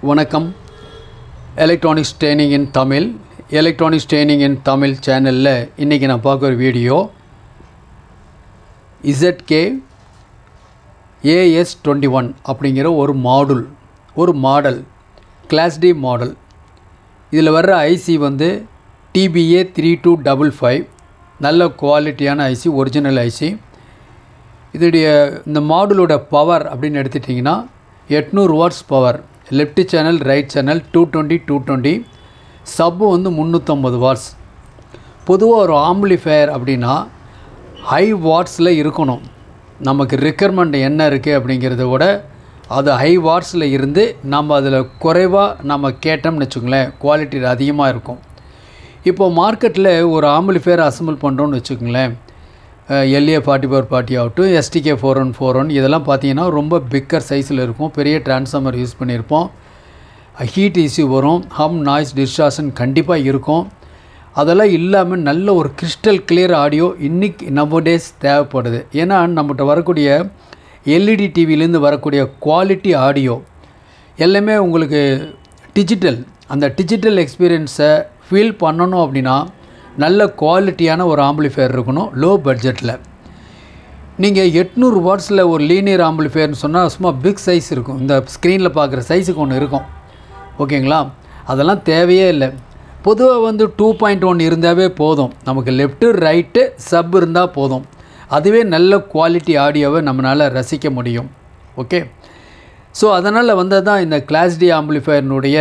வணக்கம். Electronics training இன் தமிழ் சேனலில் இன்றைக்கி நான் பார்க்குற வீடியோ ZK AS21 அப்படிங்கிற ஒரு மாடல் கிளாஸ் டி மாடல். இதில் வர்ற ஐசி வந்து TBA 3255, நல்ல குவாலிட்டியான ஐசி, ஒரிஜினல் ஐசி. இதோடைய இந்த மாடலோட பவர் அப்படின்னு எடுத்துட்டிங்கன்னா 800 watts power, left channel right channel 220 sub வந்து 350 வாட்ஸ். பொதுவாக ஒரு ஆம்பிளிஃபயர் அப்படின்னா ஹை வாட்ஸில் இருக்கணும். நமக்கு ரெக்குயர்மெண்ட் என்ன இருக்குது அப்படிங்கிறத விட அது ஹை வாட்ஸில் இருந்து நம்ம அதில் குறைவாக நம்ம கேட்டோம்னு வச்சுக்கோங்களேன், குவாலிட்டி அதிகமாக இருக்கும். இப்போது மார்க்கெட்டில் ஒரு ஆம்பிளிஃபயர் அசம்பிள் பண்ணுறோன்னு வச்சுக்கோங்களேன், LA4440 ஆகட்டும், STK 4141 இதெல்லாம் பார்த்தீங்கன்னா ரொம்ப பிக்கர் சைஸில் இருக்கும். பெரிய டிரான்ஸ்ஃபார்மர் யூஸ் பண்ணியிருப்போம். ஹீட் இஷ்யூ வரும், ஹம் நாய்ஸ் டிஸ்டார்ஷன் கண்டிப்பாக இருக்கும். அதெல்லாம் இல்லாமல் நல்ல ஒரு கிறிஸ்டல் கிளியர் ஆடியோ இன்றைக்கி நவடேஸ் தேவைப்படுது. ஏன்னா நம்மகிட்ட வரக்கூடிய LED டிவிலேருந்து வரக்கூடிய குவாலிட்டி ஆடியோ எல்லாமே உங்களுக்கு டிஜிட்டல். அந்த டிஜிட்டல் எக்ஸ்பீரியன்ஸை ஃபீல் பண்ணணும் அப்படின்னா நல்ல குவாலிட்டியான ஒரு ஆம்பிளிஃபயர் இருக்கணும் லோ பட்ஜெட்டில். நீங்கள் 800 வாட்ஸில் ஒரு லீனியர் ஆம்பிளிஃபயர்னு சொன்னால் சும்மா பிக் சைஸ் இருக்கும். இந்த ஸ்க்ரீனில் பார்க்குற சைஸுக்கு ஒன்று இருக்கும், ஓகேங்களா? அதெல்லாம் தேவையே இல்லை. பொதுவாக வந்து 2.1 இருந்தாவே போதும். நமக்கு லெஃப்ட்டு ரைட்டு சப் இருந்தால் போதும். அதுவே நல்ல குவாலிட்டி ஆடியோவை நம்மளால் ரசிக்க முடியும். ஓகே, ஸோ அதனால் வந்தது தான் இந்த கிளாஸ் டி ஆம்பிளிஃபயர்னுடைய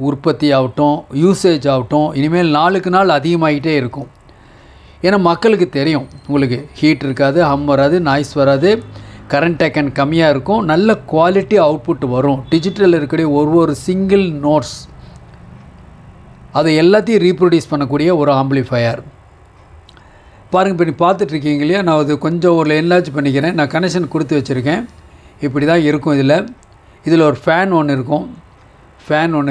உற்பத்தி ஆகட்டும், யூசேஜ் ஆகட்டும், இனிமேல் நாளுக்கு நாள் அதிகமாகிட்டே இருக்கும். ஏன்னா மக்களுக்கு தெரியும், உங்களுக்கு ஹீட் இருக்காது, ஹம் வராது, நாய்ஸ் வராது, கரண்ட் டேக்கன் கம்மியாக இருக்கும், நல்ல குவாலிட்டி அவுட்புட் வரும். டிஜிட்டலில் இருக்கக்கூடிய ஒரு சிங்கிள் நோட்ஸ் அதை எல்லாத்தையும் ரீப்ரொடியூஸ் பண்ணக்கூடிய ஒரு ஆம்பிளிஃபயர். பாருங்கள், இப்போ நீ பார்த்துட்ருக்கீங்க இல்லையா, நான் அது கொஞ்சம் ஒரு என்லார்ஜ் பண்ணிக்கிறேன். நான் கனெக்ஷன் கொடுத்து வச்சுருக்கேன். இப்படி தான் இருக்கும். இதில் ஒரு ஃபேன் ஒன்று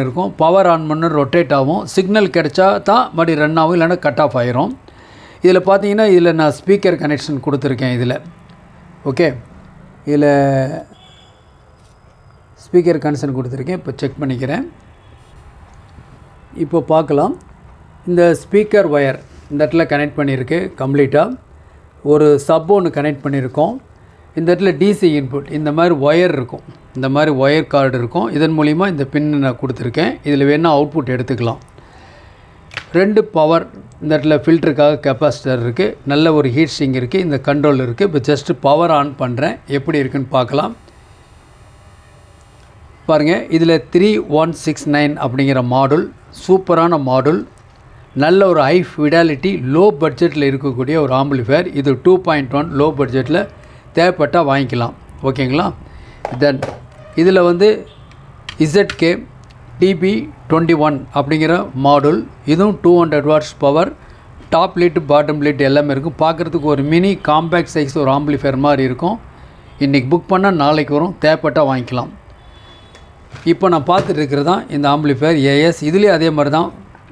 இருக்கும். பவர் ஆன் பண்ண ரொட்டேட் ஆகும். சிக்னல் கிடைச்சா தான் மறுபடி ரன் ஆகும், இல்லைன்னா கட் ஆஃப் ஆகிரும். இதில் பார்த்தீங்கன்னா இதில் நான் ஸ்பீக்கர் கனெக்ஷன் கொடுத்துருக்கேன். ஓகே, இதில் ஸ்பீக்கர் கனெக்ஷன் கொடுத்துருக்கேன். இப்போ செக் பண்ணிக்கிறேன். இப்போ பார்க்கலாம். இந்த ஸ்பீக்கர் ஒயர் இந்த இடத்துல கனெக்ட் பண்ணியிருக்கு கம்ப்ளீட்டாக. ஒரு சப் ஒன்று கனெக்ட் பண்ணியிருக்கோம். இந்த இடத்துல டிசி இன்புட் இந்த மாதிரி ஒயர் இருக்கும், இந்த மாதிரி ஒயர் கார்டு இருக்கும். இதன் மூலிமா இந்த பின் நான் கொடுத்துருக்கேன். இதில் வேணால் அவுட்புட் எடுத்துக்கலாம். 2 பவர், இந்த இடத்துல ஃபில்டருக்காக கெப்பாசிட்டர் இருக்குது, நல்ல ஒரு ஹீட் சிங் இருக்குது, இந்த கண்ட்ரோல் இருக்குது. இப்போ ஜஸ்ட்டு பவர் ஆன் பண்ணுறேன், எப்படி இருக்குன்னு பார்க்கலாம். பாருங்கள், இதில் 3169 அப்படிங்கிற மாடல், சூப்பரான மாடல், நல்ல ஒரு ஹை ஃபிடாலிட்டி, லோ பட்ஜெட்டில் இருக்கக்கூடிய ஒரு ஆம்பிளிஃபயர். இது 2.1 லோ பட்ஜெட்டில் தேவைப்பட்டால் வாங்கிக்கலாம், ஓகேங்களா? தென் இதில் வந்து ZK TB21 அப்படிங்கிற மாடல். இதுவும் 200 watts power, top lid bottom lid எல்லாமே இருக்கும். பார்க்குறதுக்கு ஒரு மினி காம்பேக்ட் சைஸ் ஒரு ஆம்பிளிஃபயர் மாதிரி இருக்கும். இன்றைக்கி புக் பண்ணால் நாளைக்கு வரும், தேவைப்பட்டால் வாங்கிக்கலாம். இப்போ நான் பார்த்துட்டு இருக்கிறது தான் இந்த ஆம்பிளிஃபயர் AS. இதுலேயும் அதே மாதிரி தான்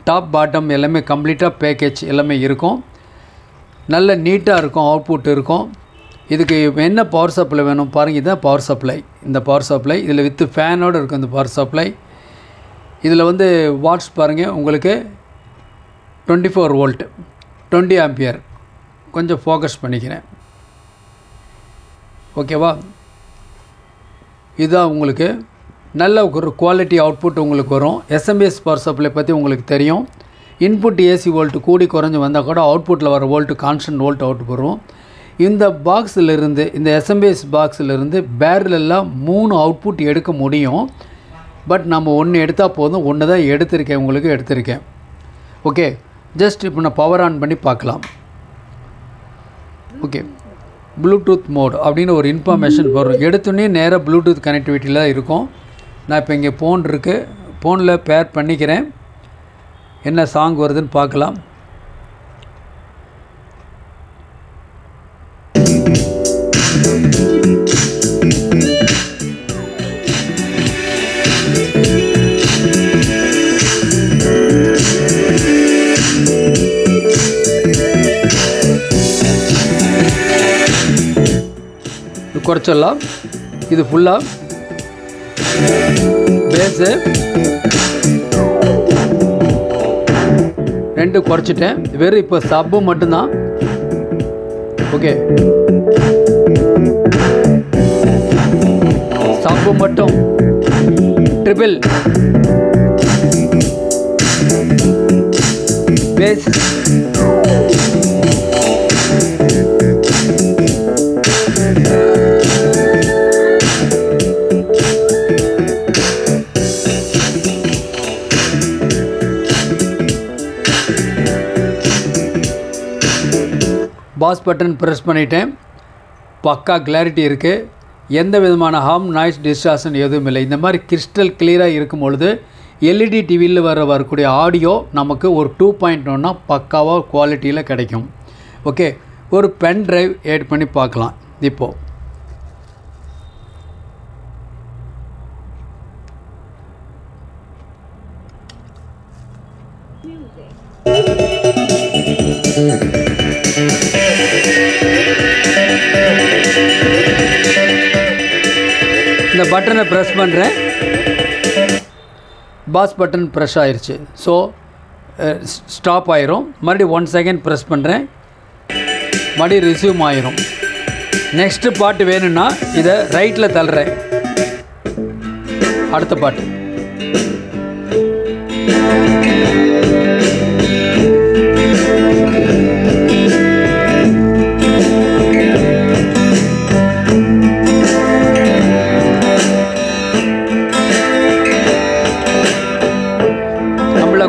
டாப் பாட்டம் எல்லாமே கம்ப்ளீட்டாக பேக்கேஜ் எல்லாமே இருக்கும். நல்ல நீட்டாக இருக்கும், அவுட்புட் இருக்கும். இதுக்கு என்ன பவர் சப்ளை வேணும் பாருங்கள். இதுதான் பவர் சப்ளை. இந்த பவர் சப்ளை இதில் வித்து ஃபேனோடு இருக்கும். இந்த பவர் சப்ளை இதில் வந்து வாட்ஸ் பாருங்கள், உங்களுக்கு 24 வோல்ட் 20 ஆம்பியர். கொஞ்சம் ஃபோக்கஸ் பண்ணிக்கிறேன், ஓகேவா? இதுதான் உங்களுக்கு நல்ல ஒரு குவாலிட்டி அவுட்புட் உங்களுக்கு வரும். SMS பவர் சப்ளை பற்றி உங்களுக்கு தெரியும். இன்புட் AC வோல்ட் கூடி குறைஞ்சி வந்தால் கூட அவுட்புட்டில் வர வோல்ட்டு கான்ஸ்டன்ட் வோல்ட் அவுட் வரும். இந்த பாக்ஸிலிருந்து, இந்த SMS பாக்ஸிலிருந்து பேரலெல்லாம் 3 அவுட்புட் எடுக்க முடியும். பட் நம்ம 1 எடுத்தால் போதும். 1 தான் எடுத்திருக்கேன். ஓகே, ஜஸ்ட் இப்போ நான் பவர் ஆன் பண்ணி பார்க்கலாம். ஓகே, ப்ளூடூத் மோட் அப்படின்னு ஒரு இன்ஃபர்மேஷன் வரும். எடுத்தோடனே நேராக ப்ளூடூத் கனெக்டிவிட்டியில் தான் இருக்கும். நான் இப்போ இங்கே ஃபோன் இருக்குது, ஃபோனில் பேர் பண்ணிக்கிறேன். என்ன சாங் வருதுன்னு பார்க்கலாம். குறைச்சிடலாம். இது ஃபுல்லாக பேஸு 2 குறைச்சிட்டேன். வெறும் இப்போ சப்பு மட்டும்தான். ஓகே, சப்பு மட்டும். Triple bass, bass button press பண்ணிட்டேன். பக்கா கிளாரிட்டி இருக்குது. எந்த விதமான ஹார்ம், நாய்ஸ், டிஸ்டார்ஷன் எதுவும் இல்லை. இந்த மாதிரி கிறிஸ்டல் கிளியராக இருக்கும் பொழுது எல்இடி டிவியில் வரக்கூடிய ஆடியோ நமக்கு ஒரு 2.1 பக்காவாக குவாலிட்டியில் கிடைக்கும். ஓகே, ஒரு பென் ட்ரைவ் ஆட் பண்ணி பார்க்கலாம். இப்போது இந்த பட்டனை ப்ரெஸ் பண்ணுறேன். பாஸ் பட்டன் ப்ரெஸ் ஆயிடுச்சு. ஸோ ஸ்டாப் ஆயிரும். மறுபடியும் 1 செகண்ட் ப்ரெஸ் பண்ணுறேன். மறுபடியும் ரிசியூம் ஆயிரும். நெக்ஸ்ட்டு பாட்டு வேணும்னா இதை ரைட்டில் தள்ளுறேன். அடுத்த பாட்டு.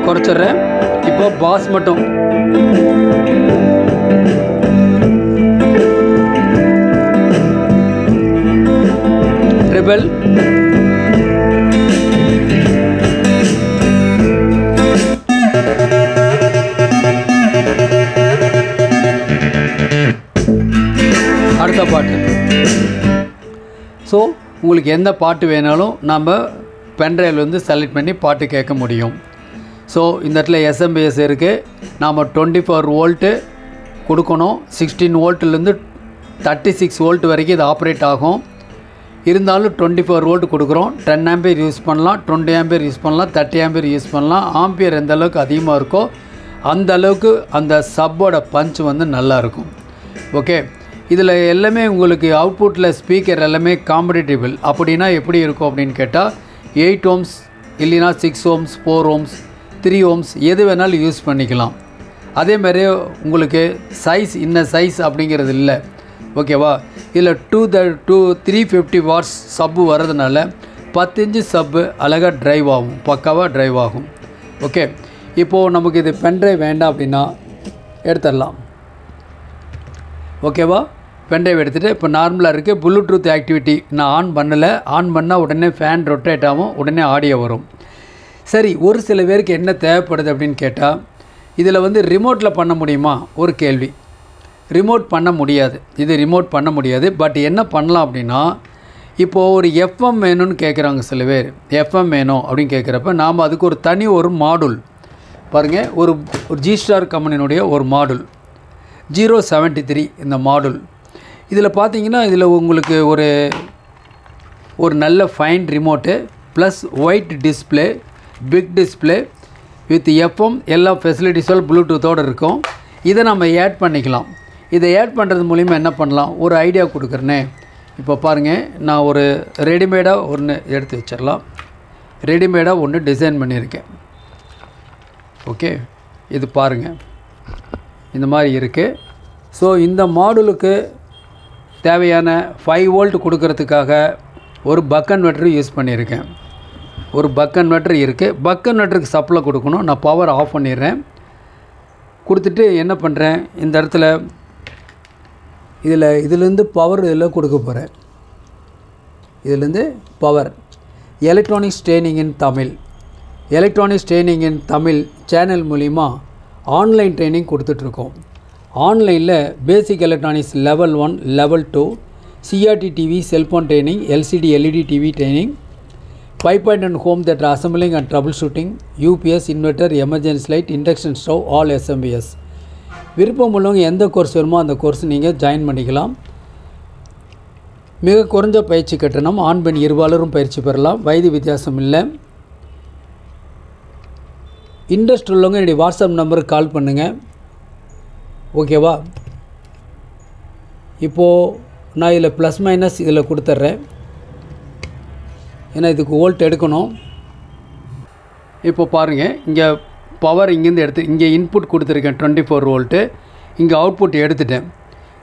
குறைச்சிட்றேன். இப்போ பாஸ் மட்டும். ட்ரிபிள், அடுத்த பாட்டு. ஸோ உங்களுக்கு எந்த பாட்டு வேணாலும் நம்ம பென்ட்ரைவில் வந்து செலக்ட் பண்ணி பாட்டு கேட்க முடியும். ஸோ இந்த இடத்துல எஸ்எம்பிஎஸ் இருக்குது. நாம் 24 வோல்ட்டு கொடுக்கணும். 16 வோல்ட்லேருந்து 36 வோல்ட் வரைக்கும் இது ஆப்ரேட் ஆகும். இருந்தாலும் 24 வோல்ட் கொடுக்குறோம். 10 ஆம்பியர் யூஸ் பண்ணலாம், 20 ஆம்பியர் யூஸ் பண்ணலாம், 30 ஆம்பியர் யூஸ் பண்ணலாம். ஆம்பியர் எந்த அளவுக்கு அதிகமாக இருக்கோ அந்த அளவுக்கு அந்த சப்போட பஞ்ச் வந்து நல்லாயிருக்கும். ஓகே, இதில் எல்லாமே உங்களுக்கு அவுட்புட்டில் ஸ்பீக்கர் எல்லாமே காம்படிட்டிபிள். அப்படின்னா எப்படி இருக்கும் அப்படின்னு கேட்டால் 8 ohms இல்லைனா 6 ohms, 4 ohms, 3 ohms எது வேணாலும் யூஸ் பண்ணிக்கலாம். அதேமாதிரி உங்களுக்கு சைஸ் இன்ன சைஸ் அப்படிங்கிறது இல்லை. ஓகேவா? இதில் 350 வாட்ஸ் சப்பு வர்றதுனால 10 இன்ச்சு சப்பு அழகாக ட்ரைவ் ஆகும், பக்காவாக ட்ரைவ் ஆகும். ஓகே, இப்போது நமக்கு இது பென்ட்ரைவ் வேண்டாம் அப்படின்னா எடுத்துடலாம். ஓகேவா? பென்ட்ரைவ் எடுத்துகிட்டு இப்போ நார்மலாக இருக்குது. ப்ளூடூத் ஆக்டிவிட்டி நான் ஆன் பண்ணலை. ஆன் பண்ணால் உடனே ஃபேன் ரொட்டேட் ஆகும், உடனே ஆடியோ வரும். சரி, ஒரு சில பேருக்கு என்ன தேவைப்படுது அப்படின்னு கேட்டால் இதில் வந்து ரிமோட்டில் பண்ண முடியுமா ஒரு கேள்வி. ரிமோட் பண்ண முடியாது. இது ரிமோட் பண்ண முடியாது. பட் என்ன பண்ணலாம் அப்படின்னா, இப்போது ஒரு எஃப்எம் வேணும்னு கேட்குறாங்க சில பேர். எஃப்எம் வேணும் அப்படின்னு கேட்குறப்ப நாம் அதுக்கு ஒரு தனி ஒரு மாடுல் பாருங்கள், ஒரு ஜிஸ்டார் கம்பெனியினுடைய ஒரு மாடுல் 073 இந்த மாடுல். இதில் பார்த்தீங்கன்னா இதில் உங்களுக்கு ஒரு நல்ல fine remote plus white display, big display with FM எல்லா ஃபெசிலிட்டிஸோடு ப்ளூடூத்தோடு இருக்கும். இதை நம்ம ஆட் பண்ணிக்கலாம். இதை ஆட் பண்ணுறது மூலிமா என்ன பண்ணலாம், ஒரு ஐடியா கொடுக்குறேனே. இப்போ பாருங்கள், நான் ஒரு ரெடிமேடாக ஒன்று எடுத்து வச்சிடலாம். ரெடிமேடாக ஒன்று டிசைன் பண்ணியிருக்கேன். ஓகே, இது பாருங்கள், இந்த மாதிரி இருக்குது. ஸோ இந்த மாடுலுக்கு தேவையான 5 வோல்ட் கொடுக்கறதுக்காக ஒரு பக் கன்வெர்ட்டர் யூஸ் பண்ணியிருக்கேன். ஒரு பக் கன்வெர்ட்டர் இருக்குது. பக் கன்வெர்ட்டருக்கு சப்ளை கொடுக்கணும். நான் பவர் ஆஃப் பண்ணிடுறேன். கொடுத்துட்டு என்ன பண்ணுறேன், இந்த இடத்துல இதிலேருந்து பவர் இதில் கொடுக்க போகிறேன். இதிலேருந்து power electronics training in Tamil, electronics training in Tamil channel மூலிமா ஆன்லைன் ட்ரைனிங் கொடுத்துட்ருக்கோம். ஆன்லைனில் basic electronics level 1, level 2, CRT TV, cellphone training, LCD LED TV training, 5.1 home theatre assembling and troubleshooting, UPS, inverter, emergency light, induction stove, all SMPS. விருப்பம் உள்ளவங்க எந்த course வேணுமோ அந்த course நீங்கள் join பண்ணிக்கலாம். மிக குறைஞ்ச பயிற்சி கட்டணம். ஆண் பெண் இருபாலரும் பயிற்சி பெறலாம். வயது வித்தியாசம் இல்லை. இன்ட்ரெஸ்ட் உள்ளவங்க என்னுடைய வாட்ஸ்அப் நம்பருக்கு கால் பண்ணுங்கள். ஓகேவா? இப்போது நான் இதில் ப்ளஸ் மைனஸ் இதில் கொடுத்துட்றேன். ஏன்னா இதுக்கு வோல்ட் எடுக்கணும். இப்போ பாருங்கள், இங்கே பவர் இங்கேருந்து எடுத்து இங்கே இன்புட் கொடுத்துருக்கேன் 24 வோல்ட்டு. இங்கே அவுட்புட் எடுத்துட்டேன்.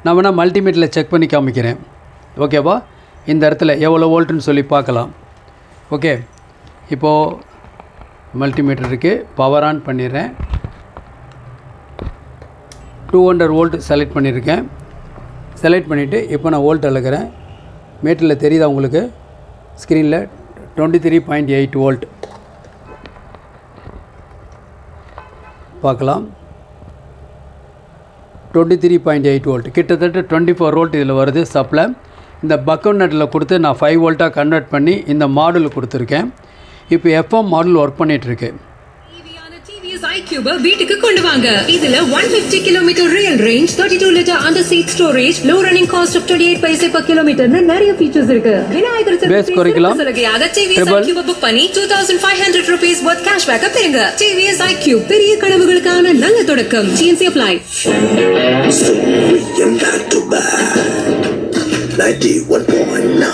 நான் வேணால் மல்டிமீட்டரில் செக் பண்ணி காமிக்கிறேன். ஓகேவா? இந்த இடத்துல எவ்வளோ வோல்ட்டுன்னு சொல்லி பார்க்கலாம். ஓகே, இப்போது மல்டிமீட்டர் இருக்குது, பவர் ஆன் பண்ணிடுறேன். 200 வோல்ட் செலக்ட் பண்ணியிருக்கேன். செலக்ட் பண்ணிவிட்டு இப்போ நான் வோல்ட் அளக்கிறேன். மீட்டரில் தெரியுதா உங்களுக்கு? ஸ்க்ரீனில் 23.8 வோல்ட் பார்க்கலாம். 23.8 வோல்ட், கிட்டத்தட்ட 24 வோல்ட் இதில் வருது சப்ளை. இந்த பக்கன் நட்டில் கொடுத்து நான் 5 வோல்ட்டாக கன்வெர்ட் பண்ணி இந்த மாடல் கொடுத்துருக்கேன். இப்போ எஃப்எம் மாடல் ஒர்க் பண்ணிகிட்ருக்கு. iQube வீட்டுக்கு கொண்டு வாங்க. இதுல 150 km real range, 32 liter under seat storage, low running cost of 28 paise per kilometer னு நிறைய ஃபீச்சர்ஸ் இருக்கு. விநாயகர் சதுர்த்தி சலுகையாக TVS iQube புக் பண்ணி 2500 rupees worth cashback பெறுங்க. TVS iQube, பெரிய கனவுகளுக்கான நல்ல தொடக்கம். TNC apply. 91.9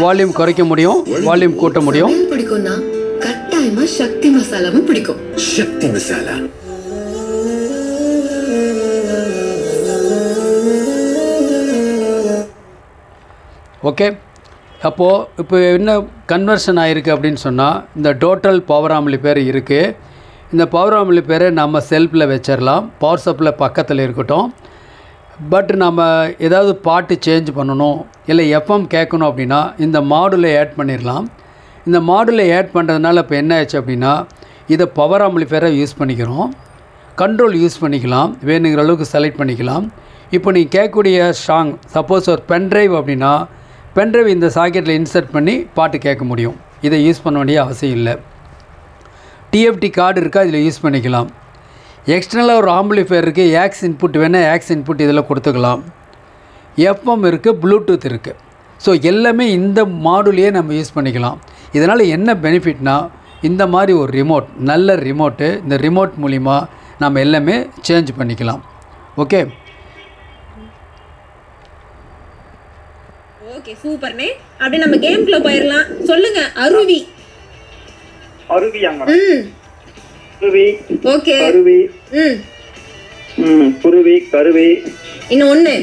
வால்யூம் குறைக்க முடியும், வால்யூம் கூட்ட முடியும். பிடிக்கும்னா கட்டாயமா சக்தி மசாலாவும் பிடிக்கும். சக்தி மசாலா ஓகே. அப்போது இப்போ என்ன கன்வர்ஷன் ஆகிருக்கு அப்படின்னு சொன்னால், இந்த டோட்டல் பவர் ஆம்பிளிஃபையர் இருக்குது. இந்த பவர் ஆம்பிளிஃபையரை நம்ம செல்ஃபில் வச்சிடலாம். பவர் சப்ளை பக்கத்தில் இருக்கட்டும். பட் நம்ம ஏதாவது பாட்டு சேஞ்ச் பண்ணணும், இல்லை எஃப்எம் கேட்கணும் அப்படின்னா இந்த மாடுலை ஆட் பண்ணிடலாம். இந்த மாடுலை ஆட் பண்ணுறதுனால இப்போ என்ன ஆச்சு அப்படின்னா, இதை பவர் ஆம்பிளிஃபையரை யூஸ் பண்ணிக்கிறோம். கண்ட்ரோல் யூஸ் பண்ணிக்கலாம், வேணுங்கிற அளவுக்கு செலக்ட் பண்ணிக்கலாம். இப்போ நீங்கள் கேட்கக்கூடிய சாங், சப்போஸ் ஒரு பென்ட்ரைவ் அப்படின்னா பென்ட்ரைவ் இந்த சாக்கெட்டில் இன்சர்ட் பண்ணி பாட்டு கேட்க முடியும். இதை யூஸ் பண்ண வேண்டிய அவசியம் இல்லை. டிஎஃப்டி கார்டு இருக்கா, இதில் யூஸ் பண்ணிக்கலாம். எக்ஸ்டர்னலாக ஒரு ஆம்பிளிஃபையர் இருக்குது, ஆக்ஸ் இன்புட் வேணால் ஆக்ஸ் இன்புட் இதில் கொடுத்துக்கலாம். எஃப்எம் இருக்குது, ப்ளூடூத் இருக்குது. ஸோ எல்லாமே இந்த மாடுலையே நம்ம யூஸ் பண்ணிக்கலாம். இதனால் என்ன பெனிஃபிட்னா, இந்த மாதிரி ஒரு ரிமோட், நல்ல ரிமோட்டு, இந்த ரிமோட் மூலிமா நம்ம எல்லாமே சேஞ்ச் பண்ணிக்கலாம். ஓகே ஓகே, சூப்பர்னே. அப்படியே நம்ம கேம்க்குள்ள போயிடலாம். சொல்லுங்க. அருவி. அருவியாங்க? குருவி. ஓகே. கருவி. குருவி, கருவி. இன்னும் ஒண்ணு.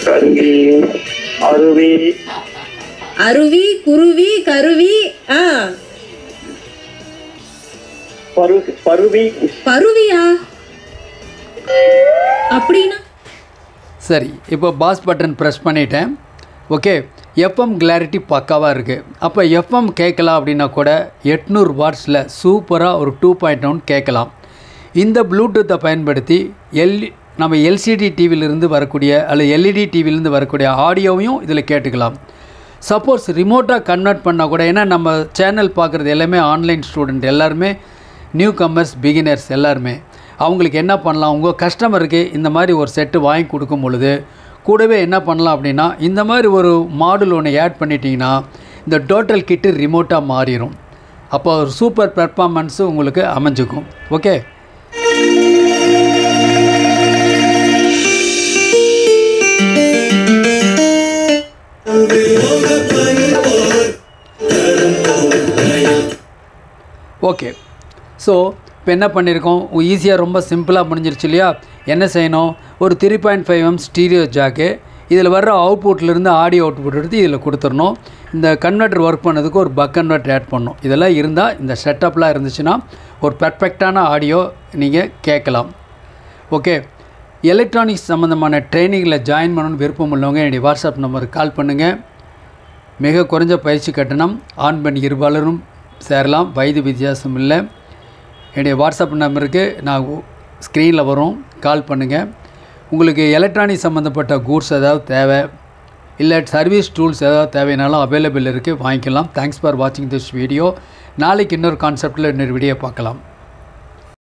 கருவி, அருவி. அருவி, குருவி, கருவி. பருவி. பருவியா? அப்படின்னா சரி. இப்போ பாஸ் பட்டன் ப்ரெஸ் பண்ணிட்டேன். ஓகே, எஃப்எம் கிளாரிட்டி பக்காவாக இருக்குது. அப்போ எஃப்எம் கேட்கலாம் அப்படின்னா கூட 800 வாட்ஸில் சூப்பராக ஒரு 2.1 கேட்கலாம். இந்த ப்ளூடூத்தை பயன்படுத்தி நம்ம எல்சிடி டிவியிலிருந்து வரக்கூடிய அல்லது எல்இடி டிவியிலேருந்து வரக்கூடிய ஆடியோவையும் இதில் கேட்டுக்கலாம். சப்போஸ் ரிமோட்டாக கன்வெர்ட் பண்ணால் கூட, ஏன்னா நம்ம சேனல் பார்க்குறது எல்லாமே ஆன்லைன் ஸ்டூடெண்ட், எல்லாருமே நியூ கம்மர்ஸ், பிகினர்ஸ் எல்லாருமே. அவங்களுக்கு என்ன பண்ணலாம், உங்கள் கஸ்டமருக்கு இந்த மாதிரி ஒரு செட்டு வாங்கி கொடுக்கும் பொழுது கூடவே என்ன பண்ணலாம் அப்படின்னா, இந்த மாதிரி ஒரு மாடல் ஒன்று ஆட் பண்ணிட்டீங்கன்னா இந்த டோட்டல் கிட்டு ரிமோட்டாக மாறிடும். அப்போ ஒரு சூப்பர் பெர்ஃபார்மன்ஸு உங்களுக்கு அமைஞ்சிக்கும். Okay, okay. ஸோ இப்போ என்ன பண்ணியிருக்கோம், ஈஸியாக ரொம்ப சிம்பிளாக முடிஞ்சிருச்சு இல்லையா? என்ன செய்யணும், ஒரு 3.5mm ஸ்டீரியோ ஜாக்கு, இதில் வர்ற அவுட்புட்லேருந்து ஆடியோ அவுட்புட் எடுத்து இதில் கொடுத்துடணும். இந்த கன்வெர்ட்டர் ஒர்க் பண்ணதுக்கு ஒரு பக் கன்வெர்ட்டர் ஆட் பண்ணணும். இதெல்லாம் இருந்தால், இந்த செட்டப்லாம் இருந்துச்சுன்னா ஒரு பர்ஃபெக்டான ஆடியோ நீங்கள் கேட்கலாம். ஓகே, எலக்ட்ரானிக்ஸ் சம்மந்தமான ட்ரைனிங்கில் ஜாயின் பண்ணணும்னு விருப்பம் உள்ளவங்க என்னுடைய வாட்ஸ்அப் நம்பருக்கு கால் பண்ணுங்கள். மிக குறைஞ்ச பயிற்சி கட்டணம், ஆண் பெண் இருபாலரும் சேரலாம், வயது வித்தியாசம் இல்லை. என்னுடைய வாட்ஸ்அப் நம்பருக்கு நான் ஸ்க்ரீனில் வரும், கால் பண்ணுங்கள். உங்களுக்கு எலக்ட்ரானிக் சம்மந்தப்பட்ட கூட்ஸ் ஏதாவது தேவை, இல்லை சர்வீஸ் டூல்ஸ் ஏதாவது தேவைனாலும் அவைலபிள் இருக்குது, வாங்கிக்கலாம். தேங்க்ஸ் ஃபார் வாட்சிங் திஸ் வீடியோ. நாளைக்கு இன்னொரு கான்செப்டில் இன்னொரு வீடியோ பார்க்கலாம்.